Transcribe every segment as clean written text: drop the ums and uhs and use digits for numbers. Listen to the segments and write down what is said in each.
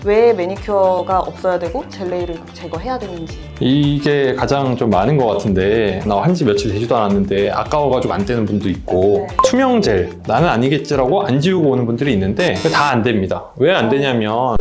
왜 매니큐어가 없어야 되고 젤레이를 꼭 제거해야 되는지. 이게 가장 좀 많은 것 같은데, 나 한지 며칠 되지도 않았는데 아까워가지고 안 떼는 분도 있고, 네. 투명 젤 나는 아니겠지라고 안 지우고 오는 분들이 있는데 다 안 됩니다. 왜 안 되냐면,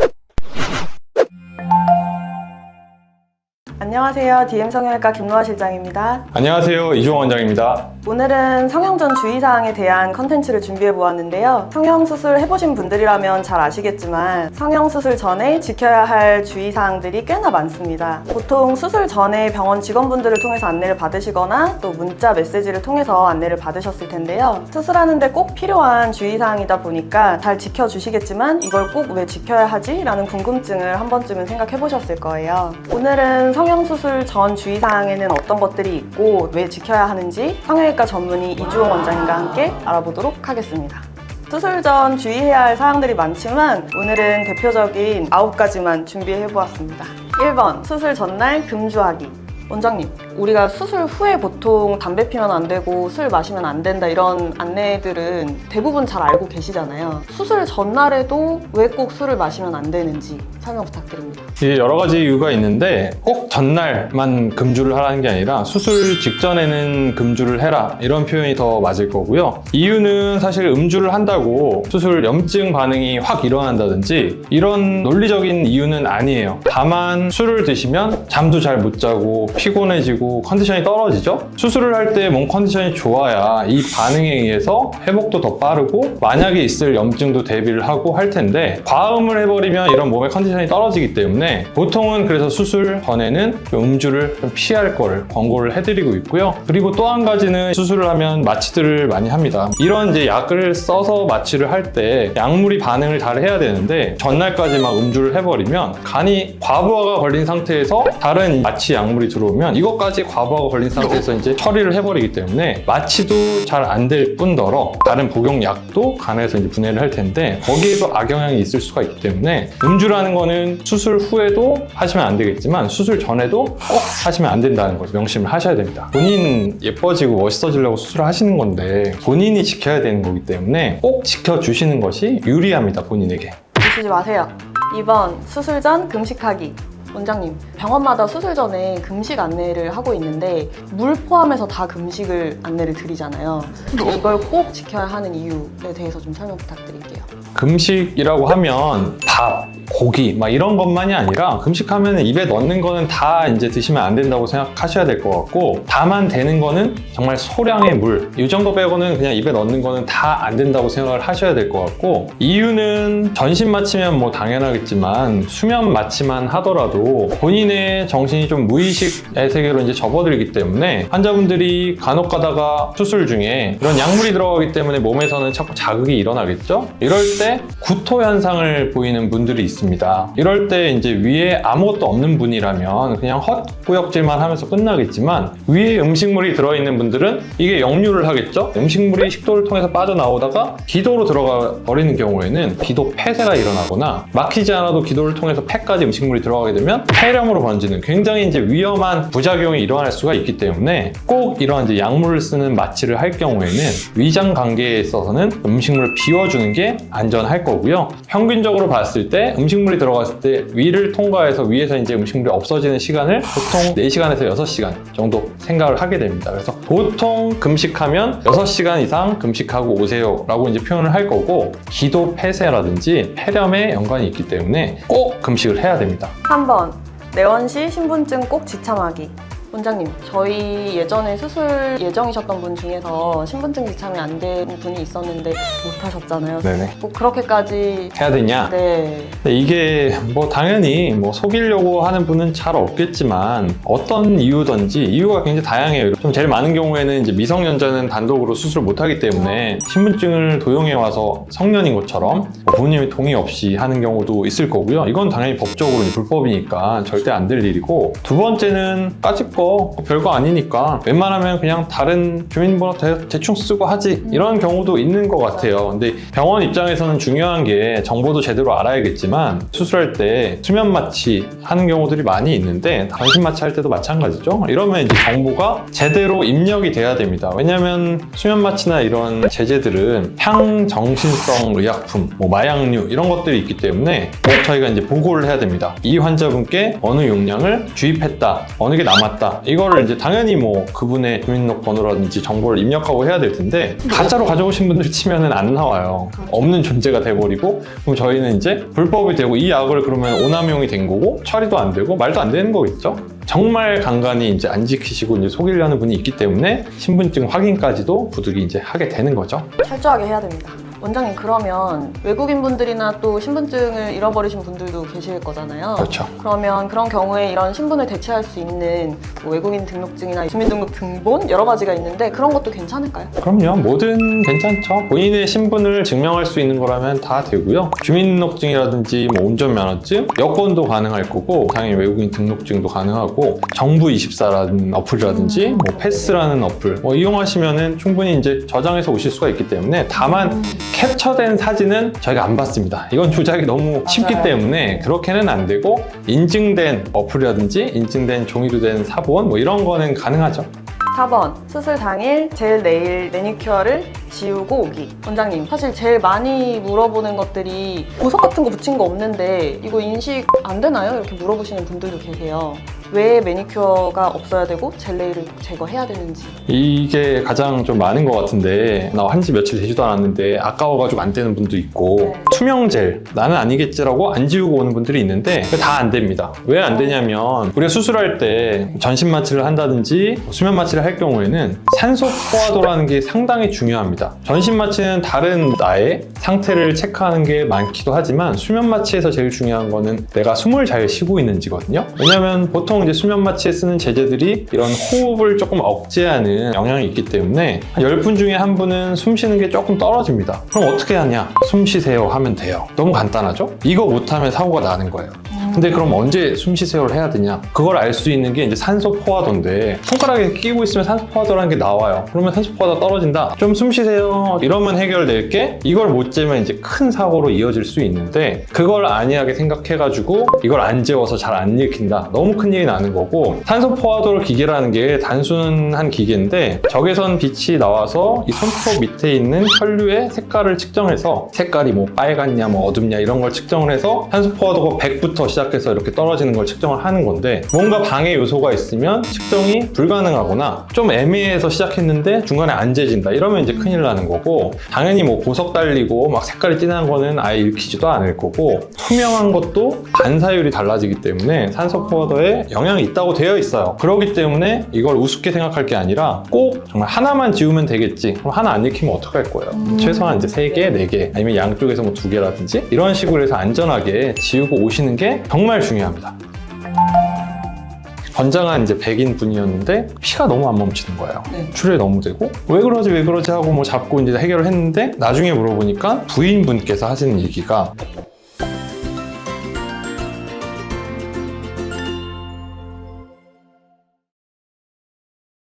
안녕하세요. DM 성형외과 김노아 실장입니다. 안녕하세요, 이주홍 원장입니다. 오늘은 성형 전 주의사항에 대한 컨텐츠를 준비해 보았는데요. 성형수술 해보신 분들이라면 잘 아시겠지만 성형수술 전에 지켜야 할 주의사항들이 꽤나 많습니다. 보통 수술 전에 병원 직원분들을 통해서 안내를 받으시거나 또 문자 메시지를 통해서 안내를 받으셨을 텐데요. 수술하는데 꼭 필요한 주의사항이다 보니까 잘 지켜주시겠지만 이걸 꼭 왜 지켜야 하지? 라는 궁금증을 한 번쯤은 생각해 보셨을 거예요. 오늘은 성형수술 전 주의사항에는 어떤 것들이 있고 왜 지켜야 하는지 성형외과 전문의 이주홍 원장님과 함께 알아보도록 하겠습니다. 수술 전 주의해야 할 사항들이 많지만 오늘은 대표적인 9가지만 준비해 보았습니다. 1번, 수술 전날 금주하기. 원장님, 우리가 수술 후에 보통 담배 피면 안 되고 술 마시면 안 된다 이런 안내들은 대부분 잘 알고 계시잖아요. 수술 전날에도 왜 꼭 술을 마시면 안 되는지 설명 부탁드립니다. 이게 여러 가지 이유가 있는데 꼭 전날만 금주를 하라는 게 아니라 수술 직전에는 금주를 해라, 이런 표현이 더 맞을 거고요. 이유는 사실 음주를 한다고 수술 염증 반응이 확 일어난다든지 이런 논리적인 이유는 아니에요. 다만 술을 드시면 잠도 잘 못 자고 피곤해지고 컨디션이 떨어지죠? 수술을 할 때 몸 컨디션이 좋아야 이 반응에 의해서 회복도 더 빠르고 만약에 있을 염증도 대비를 하고 할 텐데, 과음을 해버리면 이런 몸의 컨디션이 떨어지기 때문에 보통은 그래서 수술 전에는 좀 음주를 좀 피할 거를 권고를 해드리고 있고요. 그리고 또 한 가지는 수술을 하면 마취들을 많이 합니다. 이런 이제 약을 써서 마취를 할 때 약물이 반응을 잘 해야 되는데 전날까지 막 음주를 해버리면 간이 과부하가 걸린 상태에서 다른 마취 약물이 들어오면 이것까지 과부하가 걸린 상태에서 이제 처리를 해버리기 때문에 마취도 잘 안 될 뿐더러 다른 복용약도 간에서 이제 분해를 할 텐데 거기에도 악영향이 있을 수가 있기 때문에 음주라는 거는 수술 후에도 하시면 안 되겠지만 수술 전에도 꼭 하시면 안 된다는 거 명심을 하셔야 됩니다. 본인 예뻐지고 멋있어지려고 수술을 하시는 건데 본인이 지켜야 되는 거기 때문에 꼭 지켜주시는 것이 유리합니다, 본인에게. 드시지 마세요. 2번, 수술 전 금식하기. 원장님, 병원마다 수술 전에 금식 안내를 하고 있는데 물 포함해서 다 금식을 안내를 드리잖아요. 이걸 꼭 지켜야 하는 이유에 대해서 좀 설명 부탁드릴게요. 금식이라고 하면 밥, 고기 막 이런 것만이 아니라 금식하면 입에 넣는 거는 다 이제 드시면 안 된다고 생각하셔야 될 것 같고, 다만 되는 거는 정말 소량의 물, 이 정도 빼고는 그냥 입에 넣는 거는 다 안 된다고 생각을 하셔야 될 것 같고, 이유는 전신 마취면 뭐 당연하겠지만 수면 마취만 하더라도 본인의 정신이 좀 무의식의 세계로 이제 접어들기 때문에 환자분들이 간혹 가다가 수술 중에 이런 약물이 들어가기 때문에 몸에서는 자꾸 자극이 일어나겠죠? 이럴 때 구토 현상을 보이는 분들이 있습니다. 이럴 때 이제 위에 아무것도 없는 분이라면 그냥 헛구역질만 하면서 끝나겠지만, 위에 음식물이 들어있는 분들은 이게 역류를 하겠죠? 음식물이 식도를 통해서 빠져나오다가 기도로 들어가 버리는 경우에는 기도 폐쇄가 일어나거나, 막히지 않아도 기도를 통해서 폐까지 음식물이 들어가게 되면 폐렴으로 번지는 굉장히 이제 위험한 부작용이 일어날 수가 있기 때문에 꼭 이런 이제 약물을 쓰는 마취를 할 경우에는 위장 관계에 있어서는 음식물을 비워주는 게 안전할 거고요. 평균적으로 봤을 때 음식물이 들어갔을 때 위를 통과해서 위에서 이제 음식물이 없어지는 시간을 보통 4시간에서 6시간 정도 생각을 하게 됩니다. 그래서 보통 금식하면 6시간 이상 금식하고 오세요 라고 이제 표현을 할 거고, 기도 폐쇄라든지 폐렴에 연관이 있기 때문에 꼭 금식을 해야 됩니다. 3번, 내원 시 신분증 꼭 지참하기. 원장님, 저희 예전에 수술 예정이셨던 분 중에서 신분증 지참이 안 된 분이 있었는데 못 하셨잖아요. 네네. 꼭 그렇게까지 해야 되냐? 네. 근데 이게 뭐 당연히 뭐 속이려고 하는 분은 잘 없겠지만 어떤 이유든지 이유가 굉장히 다양해요. 좀 제일 많은 경우에는 이제 미성년자는 단독으로 수술을 못 하기 때문에 신분증을 도용해 와서 성년인 것처럼 부모님의 동의 없이 하는 경우도 있을 거고요. 이건 당연히 법적으로 불법이니까 절대 안 될 일이고, 두 번째는 까짓 거 없어. 별거 아니니까 웬만하면 그냥 다른 주민번호 대충 쓰고 하지. 이런 경우도 있는 것 같아요. 근데 병원 입장에서는 중요한 게 정보도 제대로 알아야겠지만 수술할 때 수면 마취 하는 경우들이 많이 있는데 전신 마취 할 때도 마찬가지죠. 이러면 이제 정보가 제대로 입력이 돼야 됩니다. 왜냐하면 수면 마취나 이런 제재들은 향정신성 의약품, 뭐 마약류 이런 것들이 있기 때문에 꼭 저희가 이제 보고를 해야 됩니다. 이 환자분께 어느 용량을 주입했다, 어느 게 남았다. 이거를 이제 당연히 뭐 그분의 주민등록번호라든지 정보를 입력하고 해야 될 텐데 가짜로 가져오신 분들 치면은 안 나와요. 없는 존재가 돼버리고 그럼 저희는 이제 불법이 되고 이 약을 그러면 오남용이 된 거고 처리도 안 되고 말도 안 되는 거겠죠. 정말 간간히 이제 안 지키시고 이제 속이려는 분이 있기 때문에 신분증 확인까지도 부득이 이제 하게 되는 거죠. 철저하게 해야 됩니다. 원장님, 그러면 외국인 분들이나 또 신분증을 잃어버리신 분들도 계실 거잖아요. 그렇죠. 그러면 그런 경우에 이런 신분을 대체할 수 있는 뭐 외국인 등록증이나 주민등록 등본 여러 가지가 있는데 그런 것도 괜찮을까요? 그럼요. 뭐든 괜찮죠. 본인의 신분을 증명할 수 있는 거라면 다 되고요. 주민등록증이라든지 뭐 운전면허증, 여권도 가능할 거고 당연히 외국인 등록증도 가능하고 정부24라는 어플이라든지 뭐 패스라는 어플 뭐 이용하시면은 충분히 이제 저장해서 오실 수가 있기 때문에 다만 캡처된 사진은 저희가 안 받습니다. 이건 조작이 너무 쉽기 때문에 그렇게는 안 되고 인증된 어플이라든지 인증된 종이로 된 사본 뭐 이런 거는 가능하죠. 4번, 수술 당일 젤 네일 매니큐어를 지우고 오기. 원장님, 사실 제일 많이 물어보는 것들이 보석 같은 거 붙인 거 없는데 이거 인식 안 되나요? 이렇게 물어보시는 분들도 계세요. 왜 매니큐어가 없어야 되고 젤 네일을 제거해야 되는지. 이게 가장 좀 많은 것 같은데 나 한지 며칠 되지도 않았는데 아까워가지고 안 되는 분도 있고 투명 젤 나는 아니겠지라고 안 지우고 오는 분들이 있는데 다 안 됩니다. 왜 안 되냐면 우리가 수술할 때 전신 마취를 한다든지 수면 마취를 할 경우에는 산소 포화도라는 게 상당히 중요합니다. 전신 마취는 다른 나의 상태를 체크하는 게 많기도 하지만 수면 마취에서 제일 중요한 거는 내가 숨을 잘 쉬고 있는지거든요. 왜냐면 보통 이제 수면 마취에 쓰는 제재들이 이런 호흡을 조금 억제하는 영향이 있기 때문에 한 10분 중에 한 분은 숨 쉬는 게 조금 떨어집니다. 그럼 어떻게 하냐? 숨 쉬세요 하면 돼요. 너무 간단하죠? 이거 못하면 사고가 나는 거예요. 근데 그럼 언제 숨 쉬세요를 해야 되냐? 그걸 알 수 있는 게 이제 산소 포화도인데 손가락에 끼고 있으면 산소 포화도라는 게 나와요. 그러면 산소 포화도 떨어진다. 좀 숨 쉬세요. 이러면 해결될 게 이걸 못 재면 이제 큰 사고로 이어질 수 있는데 그걸 안이하게 생각해가지고 이걸 안 재워서 잘 안 읽힌다. 너무 큰일이 나는 거고 산소 포화도를 기계라는 게 단순한 기계인데 적외선 빛이 나와서 이 손톱 밑에 있는 혈류의 색깔을 측정해서 색깔이 뭐 빨갛냐 뭐 어둡냐 이런 걸 측정을 해서 산소 포화도가 100부터 시작해서 이렇게 떨어지는 걸 측정을 하는 건데 뭔가 방해 요소가 있으면 측정이 불가능하거나 좀 애매해서 시작했는데 중간에 안 재진다 이러면 이제 큰일 나는 거고 당연히 뭐 보석 달리고 막 색깔이 진한 거는 아예 읽히지도 않을 거고 투명한 것도 반사율이 달라지기 때문에 산소 포화도에 영향이 있다고 되어 있어요. 그렇기 때문에 이걸 우습게 생각할 게 아니라 꼭 정말 하나만 지우면 되겠지 그럼 하나 안 읽히면 어떡할 거예요. 최소한 이제 3개, 4개 아니면 양쪽에서 뭐 2개라든지 이런 식으로 해서 안전하게 지우고 오시는 게 정말 중요합니다. 건장한 이제 백인 분이었는데 피가 너무 안 멈추는 거예요. 출혈이 너무 되고 왜 그러지 하고 뭐 잡고 이제 해결을 했는데 나중에 물어보니까 부인분께서 하시는 얘기가